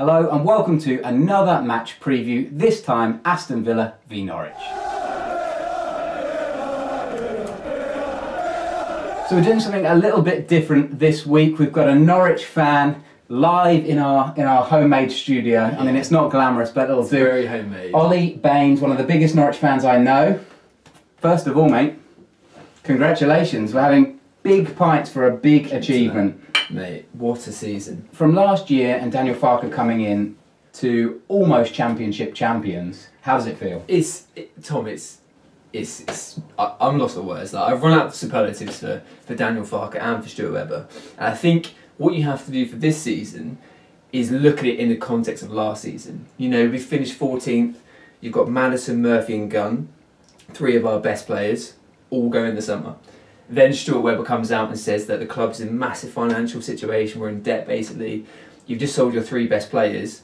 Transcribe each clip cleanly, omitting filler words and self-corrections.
Hello and welcome to another match preview, this time Aston Villa v Norwich. So we're doing something a little bit different this week. We've got a Norwich fan live in our homemade studio. I mean, it's not glamorous, but it'll do. Very homemade. Ollie Baines, one of the biggest Norwich fans I know. First of all, mate, congratulations. We're having big pints for a big achievement. Mate, what a season. From last year and Daniel Farke coming in to almost championship champions, how does it feel? Tom, I'm lost for words. Like, I've run out of superlatives for Daniel Farke and for Stuart Webber. And I think what you have to do for this season is look at it in the context of last season. You know, we finished 14th, you've got Maddison, Murphy and Gunn, three of our best players, all go in the summer. Then Stuart Webber comes out and says that the club's in a massive financial situation, we're in debt basically. You've just sold your three best players.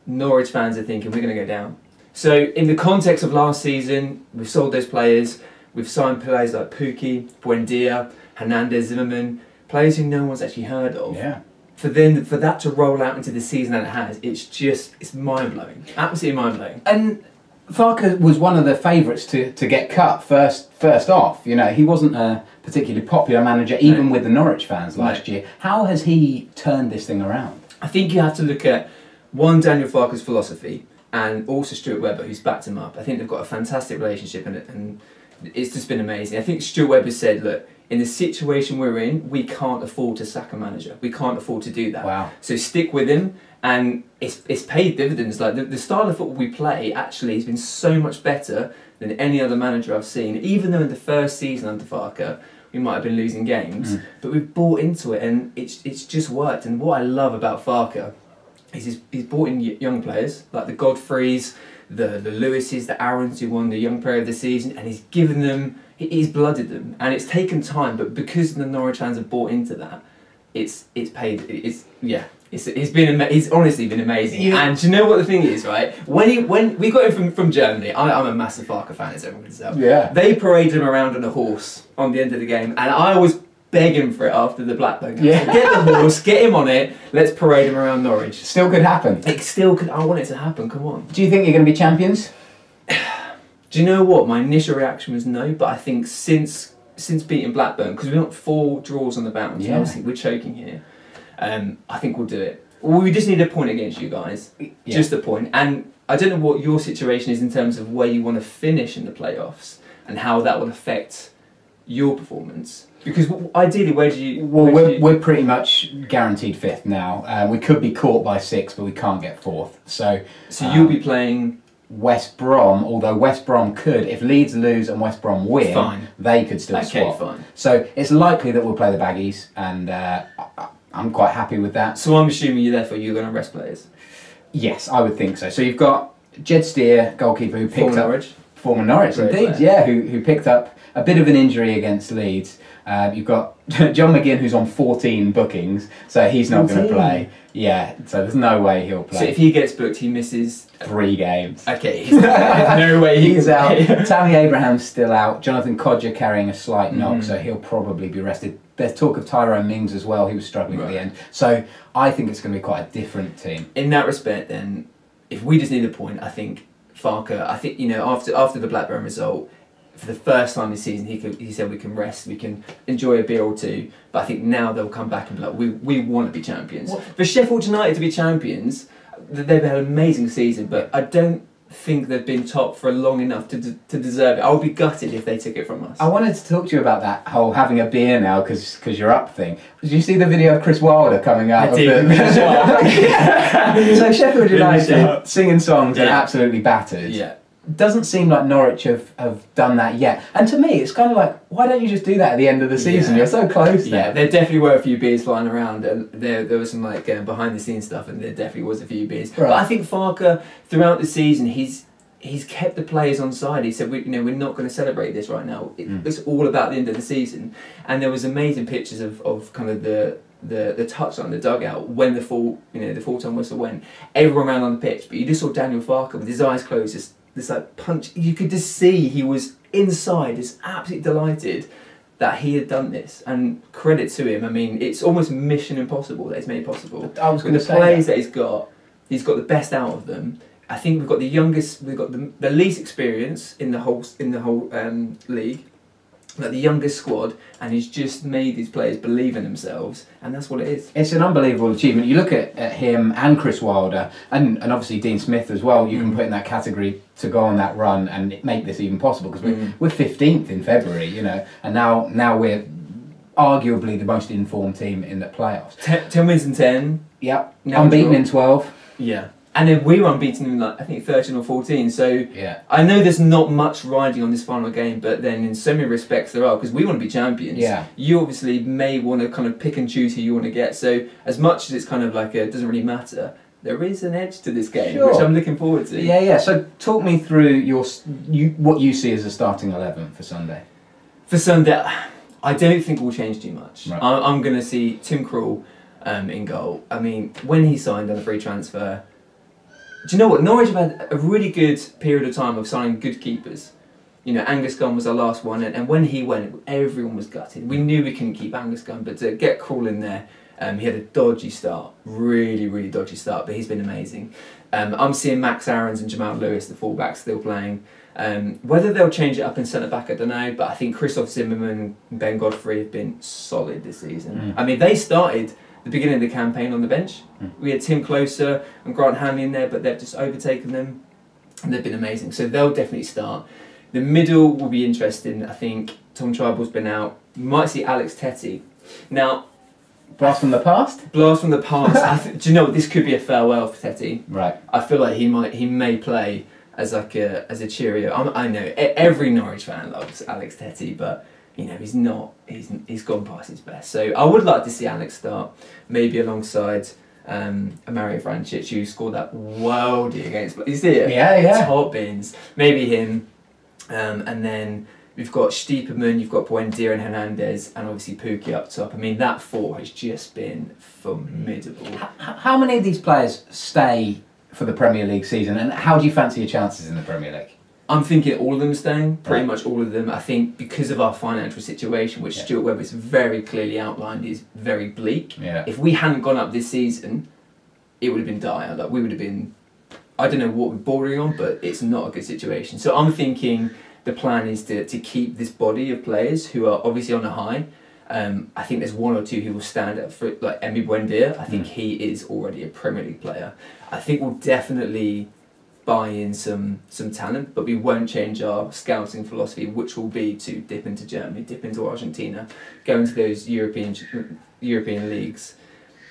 Norwich fans are thinking we're going to go down. So in the context of last season, we've sold those players. We've signed players like Pukki, Buendia, Hernandez, Zimmerman, players who no one's actually heard of. Yeah. For that to roll out into the season that it has, it's mind-blowing. Absolutely mind-blowing. And Farke was one of the favourites to get cut first off. You know, he wasn't a particularly popular manager, even with the Norwich fans last year. How has he turned this thing around? I think you have to look at, one, Daniel Farke's philosophy, and also Stuart Webber, who's backed him up. I think they've got a fantastic relationship, and it's just been amazing. I think Stuart Webber said, look, in the situation we're in, we can't afford to sack a manager. We can't afford to do that. Wow. So stick with him, and it's paid dividends. Like the style of football we play actually has been so much better than any other manager I've seen. Even though in the first season under Farke, we might have been losing games, but we've bought into it, and it's just worked. And what I love about Farke is he's brought in young players, like the Godfreys, the Lewises, the Aarons, who won the Young Player of the Season, and he's given them, he's blooded them. And it's taken time, but because the Norwich fans have bought into that, it's paid. It's honestly been amazing. Yeah. And do you know what the thing is, right? When we got him from Germany, I'm a massive Farke fan, as everyone can tell. Yeah. They paraded him around on a horse on the end of the game, and I was begging for it after the Blackburn game. Yeah. So get the horse, get him on it, let's parade him around Norwich. Still could happen. It still could. I want it to happen. Come on. Do you think you're going to be champions? Do you know what? My initial reaction was no, but I think since beating Blackburn, because we've got 4 draws on the bounce, and obviously we're choking here, I think we'll do it. We just need a point against you guys, just a point. And I don't know what your situation is in terms of where you want to finish in the playoffs and how that will affect your performance. Because ideally, where do you? Well, we're pretty much guaranteed 5th now. We could be caught by 6th, but we can't get 4th. So you'll be playing West Brom, although West Brom could, if Leeds lose and West Brom win, they could still swap. Fine. So it's likely that we'll play the Baggies, and I'm quite happy with that. So I'm assuming you're going to rest players? Yes, I would think so. So you've got Jed Steer, goalkeeper, who picked up... Former Norwich, indeed, yeah, who picked up a bit of an injury against Leeds. You've got John McGinn, who's on 14 bookings, so he's not going to play. Yeah, so there's no way he'll play. So if he gets booked, he misses 3 games. Okay, no way he's out. Tammy Abraham's still out. Jonathan Kodja carrying a slight knock, so he'll probably be rested. There's talk of Tyrone Mings as well. He was struggling at the end. So I think it's going to be quite a different team. In that respect, then, if we just need a point, I think Farke, you know, after the Blackburn result, for the first time this season, he said we can rest, we can enjoy a beer or two. But I think now they'll come back and be like, we want to be champions. For Sheffield United to be champions, they've had an amazing season, but I don't think they've been top for long enough to deserve it. I would be gutted if they took it from us. I wanted to talk to you about that whole having a beer now because you're up thing. Did you see the video of Chris Wilder coming out? I did. So Sheffield United singing songs and absolutely battered. Yeah. Doesn't seem like Norwich have done that yet. And to me, it's kind of like, why don't you just do that at the end of the season? You're so close there. Yeah, there definitely were a few beers flying around, and there was some like behind the scenes stuff, and there definitely was a few beers. Right. But I think Farke, throughout the season, he's kept the players on side. He said, we're not going to celebrate this right now. It's all about the end of the season. And there was amazing pictures of kind of the touchline, the dugout, when the full-time whistle went. Everyone around on the pitch, but you just saw Daniel Farke with his eyes closed, just this like punch. You could just see he was inside, just absolutely delighted that he had done this. And credit to him. I mean, it's almost mission impossible that it's made possible. I was going to say the players that he's got. He's got the best out of them. I think we've got the youngest, we've got the least experience in the whole league, like the youngest squad, and he's just made these players believe in themselves, and that's what it is. It's an unbelievable achievement. You look at him and Chris Wilder, and obviously Dean Smith as well. You can put in that category to go on that run and make this even possible, because we're 15th in February, you know, and now we're arguably the most informed team in the playoffs. 10 wins in 10. Yep. Unbeaten in 12. Yeah. And then we were unbeaten in, like, I think 13 or 14. So yeah. I know there's not much riding on this final game, but then in so many respects there are, because we want to be champions. Yeah. You obviously may want to kind of pick and choose who you want to get. So as much as it's kind of like it doesn't really matter, there is an edge to this game, sure. which I'm looking forward to. Yeah, yeah. So talk me through what you see as a starting 11 for Sunday. For Sunday, I don't think we'll change too much. Right. I'm going to see Tim Krul in goal. I mean, when he signed on a free transfer, do you know what? Norwich have had a really good period of time of signing good keepers. You know, Angus Gunn was our last one, and when he went, everyone was gutted. We knew we couldn't keep Angus Gunn, but to get Krul in there, he had a dodgy start, really, really dodgy start, but he's been amazing. I'm seeing Max Aarons and Jamal Lewis, the fullbacks, still playing. Whether they'll change it up in centre-back, I don't know, but I think Christoph Zimmerman and Ben Godfrey have been solid this season. I mean, they started the beginning of the campaign on the bench. We had Tim Closer and Grant Hanley in there, but they've just overtaken them, and they've been amazing. So they'll definitely start. The middle will be interesting. I think Tom Tribal's been out. You might see Alex Tetty. Now, blast from the past? Blast from the past. Do you know what? This could be a farewell for Tetty. Right. I feel like he may play as like a cheerio. I know every Norwich fan loves Alex Tetty, but you know, he's not. He's gone past his best. So I would like to see Alex start, maybe alongside Mario Vrancic, who scored that worldie against. You see it? Yeah. Top bins. Maybe him, and then we've got Stiepermann, you've got Buendia and Hernandez, and obviously Pukki up top. I mean, that four has just been formidable. How many of these players stay for the Premier League season, and how do you fancy your chances in the Premier League? I'm thinking all of them staying, pretty much all of them. I think because of our financial situation, which Stuart Webber's very clearly outlined is very bleak. Yeah. If we hadn't gone up this season, it would have been dire. Like, we would have been, I don't know what we're bordering on, but it's not a good situation. So I'm thinking the plan is to keep this body of players who are obviously on a high. I think there's one or two who will stand up for it, like Emi Buendia. I think he is already a Premier League player. I think we'll definitely buy in some talent, but we won't change our scouting philosophy, which will be to dip into Germany, dip into Argentina, go into those European leagues.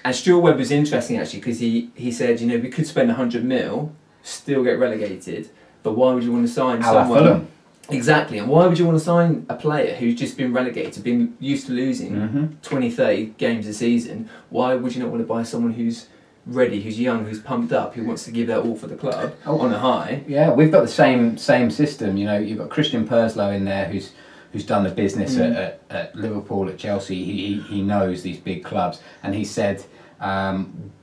And Stuart Webb was interesting actually, because he said, you know, we could spend 100 mil, still get relegated, but why would you want to sign someone? Exactly, and why would you want to sign a player who's just been relegated, been used to losing 20, 30 games a season? Why would you not want to buy someone who's ready, who's young, who's pumped up, who wants to give their all for the club on a high? Yeah, we've got the same system. You know, you've got Christian Perslow in there who's done the business at Liverpool, at Chelsea. He knows these big clubs, and he said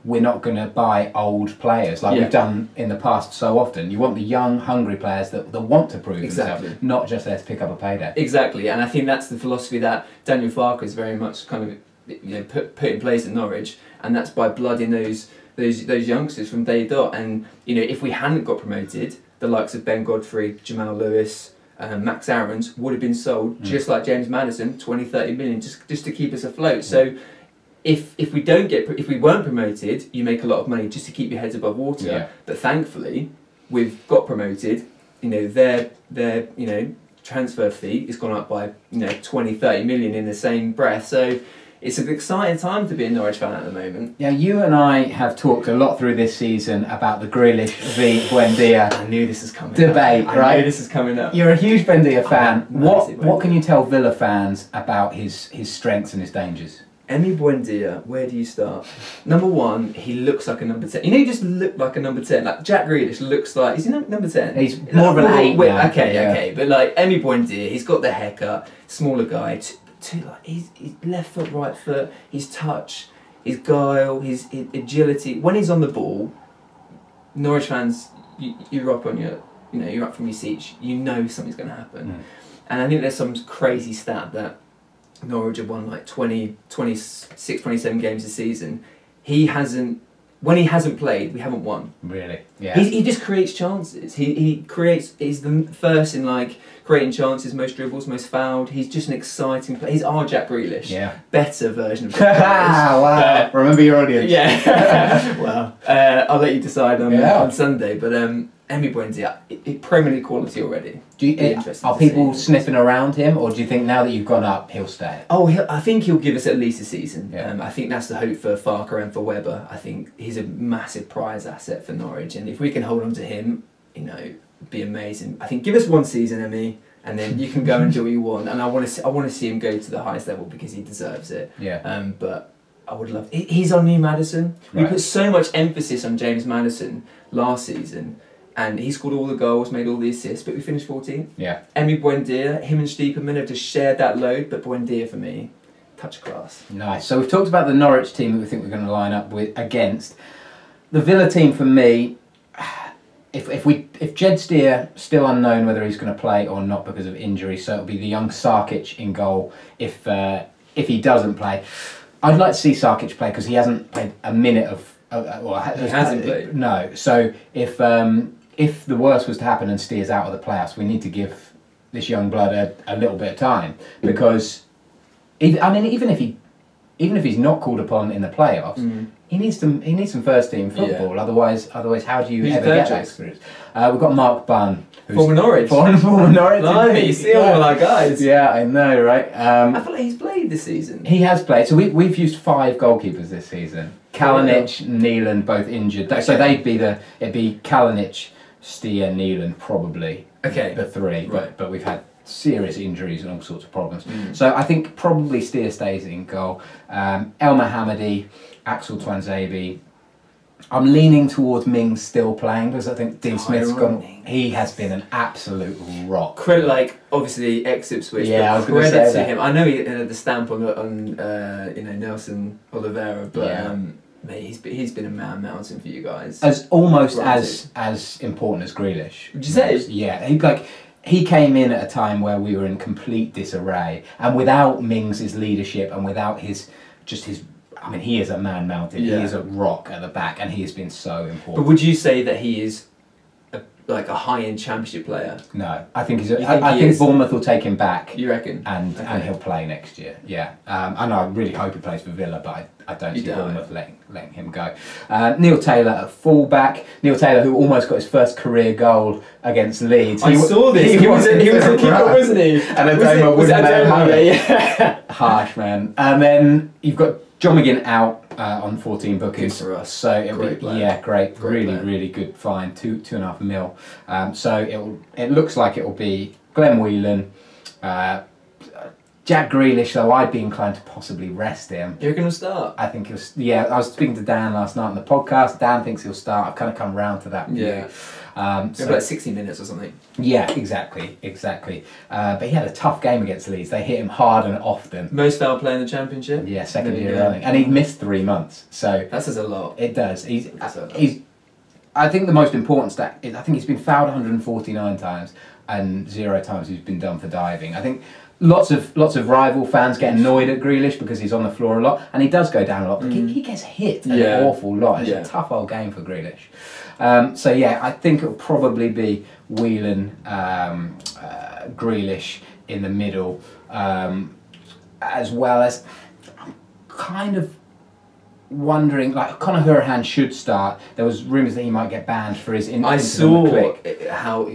we're not going to buy old players like we've done in the past so often. You want the young, hungry players that want to prove themselves, not just there to pick up a payday. Exactly, and I think that's the philosophy that Daniel Farke is very much kind of, you know, put in place at Norwich, and that's by blooding those youngsters from day dot. And you know, if we hadn't got promoted, the likes of Ben Godfrey, Jamal Lewis, Max Aarons would have been sold just like James Maddison, 20, 30 million, just to keep us afloat. So if we weren't promoted, you make a lot of money just to keep your heads above water. Yeah. But thankfully, we've got promoted. You know, their transfer fee has gone up by 20, 30 million in the same breath. So it's an exciting time to be a Norwich fan at the moment. Yeah, you and I have talked a lot through this season about the Grealish v Buendia I knew this is coming debate, up. right? I knew this is coming up. You're a huge Buendia fan. What can you tell Villa fans about his strengths and his dangers? Emi Buendia, where do you start? Number one, he looks like a number 10. You know, he just looked like a number 10. Like Jack Grealish looks like, is he number 10? He's more of an 8 now. Okay. But like Emi Buendia, he's got the haircut, smaller guy. Like his left foot, right foot, his touch, his guile, his agility. When he's on the ball, Norwich fans, you're up on you're up from your seats. You know something's going to happen. And I think there's some crazy stat that Norwich have won like 26, 27 games a season. He hasn't when he hasn't played, we haven't won. Really? Yeah. He just creates chances. He's the first in like creating chances, most dribbles, most fouled. He's just an exciting player. He's our Jack Grealish. Yeah. Better version of Jack Grealish. Wow. Remember your audience. Yeah. Well, I'll let you decide on Sunday. But Emi Buendia, Premier League quality already. Are people sniffing around him, or do you think now that you've gone up, he'll stay? Oh, I think he'll give us at least a season. Yeah. I think that's the hope for Farker and for Webber. I think he's a massive prize asset for Norwich, and if we can hold on to him, it'd be amazing. I think give us one season, Emi, and then you can go and do what you want. And I want to see him go to the highest level because he deserves it. Yeah. But I would love. He's our new Maddison. Right. We put so much emphasis on James Maddison last season. And he scored all the goals, made all the assists, but we finished 14th. Yeah. Emi Buendia, him and Stiepermann have just shared that load, but Buendia for me, touch class. Nice. So we've talked about the Norwich team that we think we're going to line up against. The Villa team for me, if Jed Steer, still unknown whether he's going to play or not because of injury, so it'll be the young Sarkic in goal if he doesn't play. I'd like to see Sarkic play because he hasn't played a minute of... he hasn't played? No. So if the worst was to happen and Steer's out of the playoffs, we need to give this young blood a little bit of time, because even if he's not called upon in the playoffs, he needs some first team football. Yeah. Otherwise, how do you ever get that experience? We've got Mark Bunn, former Norwich. Former Norwich. Blimey, you see all our guys. Yeah, I know, right? I feel like he's played this season. He has played. So we've used 5 goalkeepers this season. Kalinic, Neelan, both injured. Okay. So it'd be Kalinic, Steer, Neelan, probably. Okay. The 3, right. but we've had serious injuries and all sorts of problems. So I think probably Steer stays in goal. El Mohammadi, Axel Twanzebe. I'm leaning towards Mings still playing because I think Dean Smith's gone. He has been an absolute rock. Like obviously ex-Ipswich. Yeah, I was going to say that. him. I know he had the stamp on Nelson Oliveira, but mate, he's been a man mountain for you guys. As almost as important as Grealish. Would you say? Yeah, he came in at a time where we were in complete disarray, and without Mings' leadership and without his. I mean, he is a man mountain. Yeah. He is a rock at the back, and he has been so important. But would you say that he is a high-end championship player? No, I think he's. I think Bournemouth will take him back. You reckon? And he'll play next year. Yeah, and I really hope he plays for Villa, but I don't see Bournemouth letting him go. Neil Taylor at fullback. Neil Taylor, who almost got his first career goal against Leeds. I saw this. He was a keeper, wasn't he? And Adoma wouldn't let him have it. Harsh, man. And then you've got John McGinn out on 14 bookings. Good for us. So great really good fine, 2.5 mil. So it looks like it will be Glenn Whelan, Jack Grealish. Though I'd be inclined to possibly rest him. You're going to start? I think he'll. Yeah, I was speaking to Dan last night on the podcast. Dan thinks he'll start. I've kind of come round to that. Yeah. So about 60 minutes or something. Yeah, exactly. But he had a tough game against Leeds. They hit him hard and often. Most foul player in the Championship? Yeah, second year running. And he missed 3 months. So that says a lot. It does. I think the most important stat is I think he's been fouled 149 times and 0 times he's been done for diving. I think lots of rival fans get annoyed at Grealish because he's on the floor a lot, and he does go down a lot, but he gets hit an awful lot. It's a tough old game for Grealish. So yeah, I think it'll probably be Whelan, Grealish in the middle, as well as I'm kind of wondering, like Conor Hourihane should start. There was rumours that he might get banned for his I saw how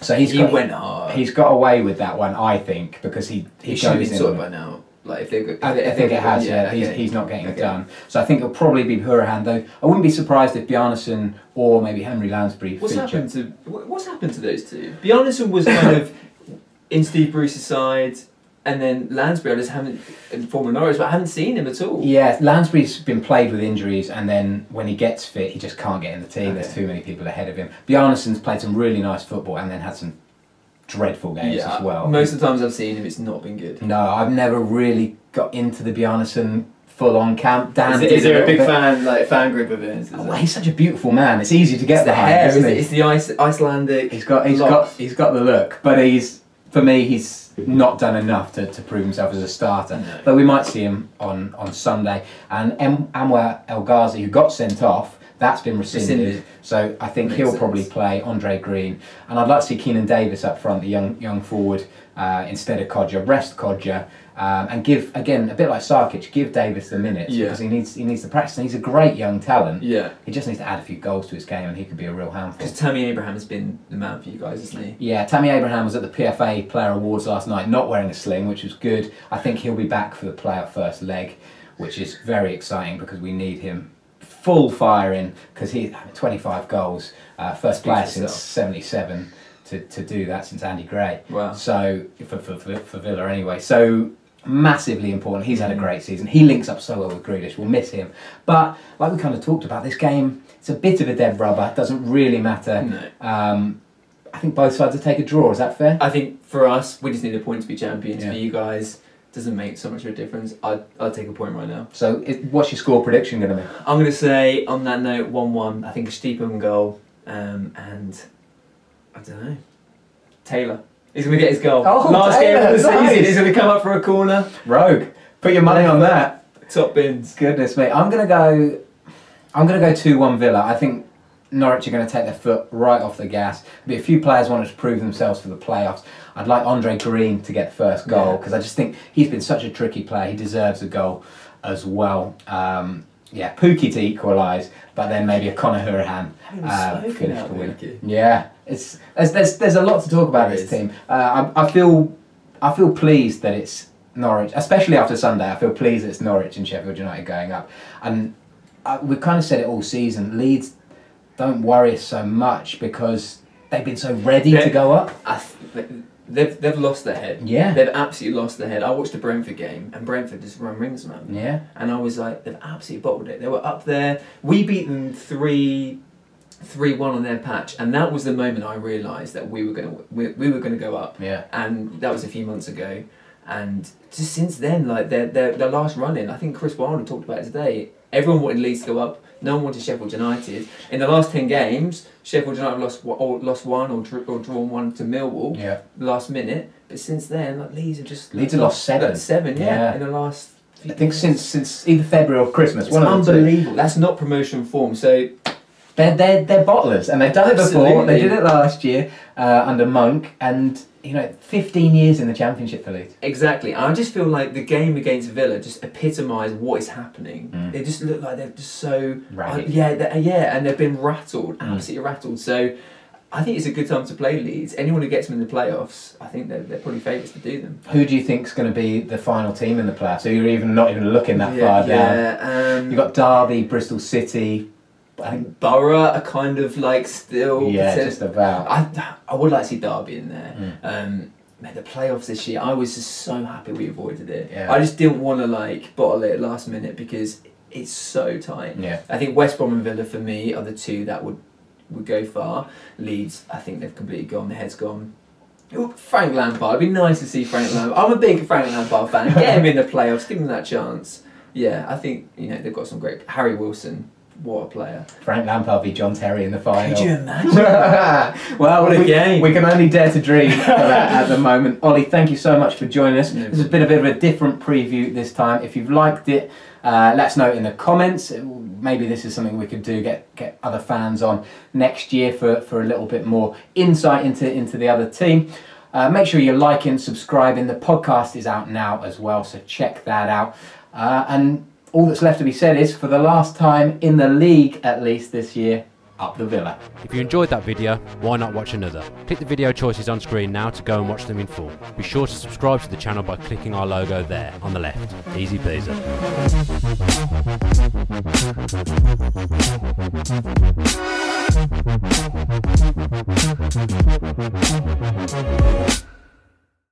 so he went hard. He's got away with that one, I think, because he should be sorted by now. Like I think it has. Yeah, he's not getting it done. So I think it'll probably be Hourihane. Though I wouldn't be surprised if Bjarnason or maybe Henry Lansbury. What's happened to those two? Bjarnason was kind of in Steve Bruce's side, and then Lansbury I just haven't, in former Norwich, but I haven't seen him at all. Yeah, Lansbury's been plagued with injuries, and then when he gets fit, he just can't get in the team. Okay. There's too many people ahead of him. Bjarnason's played some really nice football, and then had some dreadful games as well. Most of the times I've seen him, it's not been good. No, I've never really got into the Bjarnason full-on camp. Dan is there a big fan group of his? Well, he's such a beautiful man. It's easy to get behind. Hair, isn't it? It's the Icelandic. He's got the look, but for me he's not done enough to prove himself as a starter. No. But we might see him on Sunday. And Anwar El Ghazi, who got sent off, That's been rescinded. So I think he'll probably play Andre Green. And I'd like to see Keenan Davis up front, the young forward, instead of Kodja. Rest Kodja. And give, again, a bit like Sarkic, give Davis the minutes because he needs the practice. And he's a great young talent. Yeah. He just needs to add a few goals to his game and he could be a real handful. Because Tammy Abraham has been the man for you guys, hasn't he? Yeah, Tammy Abraham was at the PFA Player Awards last night, not wearing a sling, which was good. I think he'll be back for the playoff first leg, which is very exciting because we need him full firing because he's 25 goals, first player since 77 to do that since Andy Gray. Wow. So, for Villa anyway. So, massively important. He's had a great season. He links up so well with Grealish. We'll miss him. But like we kind of talked about, this game, it's a bit of a dead rubber. It doesn't really matter. No. I think both sides will take a draw. Is that fair? I think for us, we just need a point to be champions. For you guys, doesn't make so much of a difference. I'd take a point right now. So what's your score prediction going to be? I'm going to say, on that note, 1-1. I think a Steepham goal. And I don't know. Taylor. He's going to get his goal. Oh, last Taylor, game of the nice. season. He's going to come up for a corner. Rogue. Put your money on that. Top bins. Goodness me. I'm going to go 2-1 Villa. I think Norwich are going to take their foot right off the gas. There'll be a few players wanting to prove themselves for the playoffs. I'd like Andre Green to get the first goal because I just think he's been such a tricky player. He deserves a goal as well. Pookie to equalise, but then maybe a Conor Hourihane finish to win. Yeah, there's a lot to talk about this team. I feel pleased that it's Norwich, especially after Sunday. I feel pleased that it's Norwich and Sheffield United going up, and we've kind of said it all season. Leeds don't worry us so much because they've been so ready to go up. They've lost their head. Yeah. They've absolutely lost their head. I watched the Brentford game and Brentford just run rings around them. Yeah. And I was like, they've absolutely bottled it. They were up there. We beat them 3-1 on their patch, and that was the moment I realised that we were gonna go up. Yeah. And that was a few months ago. And just since then, like their last run in, I think Chris Wilder talked about it today. Everyone wanted Leeds to go up. No one wanted Sheffield United. In the last 10 games, Sheffield United lost one or drawn one to Millwall. Yeah. Last minute. But since then, like Leeds have lost 7. 7, in the last. I think since either February or Christmas. It's unbelievable. That's not promotion form. So they're bottlers, and they've done it before. Absolutely. They did it last year under Monk, and 15 years in the Championship for Leeds. Exactly. I just feel like the game against Villa just epitomised what is happening. They just look like they're just so and they've been rattled, absolutely rattled. So I think it's a good time to play Leeds. Anyone who gets them in the playoffs, I think they're probably favourites to do them. Who do you think is going to be the final team in the playoffs? So you're not even looking that far down. You've got Derby, Bristol City. I think Borough are kind of like still. Yeah, just about. I would like to see Derby in there. The playoffs this year, I was just so happy we avoided it. Yeah. I just didn't want to bottle it last minute because it's so tight. Yeah. I think West Brom and Villa for me are the two that would go far. Leeds, I think they've completely gone. Their head's gone. Ooh, Frank Lampard. It'd be nice to see Frank Lampard. I'm a big Frank Lampard fan. Get him in the playoffs. Give him that chance. Yeah, I think they've got some great. Harry Wilson. What a player. Frank Lampard v John Terry in the final. Could you imagine? Well, what a game. We can only dare to dream of that at the moment. Ollie, thank you so much for joining us. This has been a bit of a different preview this time. If you've liked it, let us know in the comments. Maybe this is something we could do, get other fans on next year for a little bit more insight into the other team. Make sure you're liking, subscribing. The podcast is out now as well, so check that out. And all that's left to be said is, for the last time in the league, at least this year, up the Villa. If you enjoyed that video, why not watch another? Click the video choices on screen now to go and watch them in full. Be sure to subscribe to the channel by clicking our logo there on the left. Easy peasy.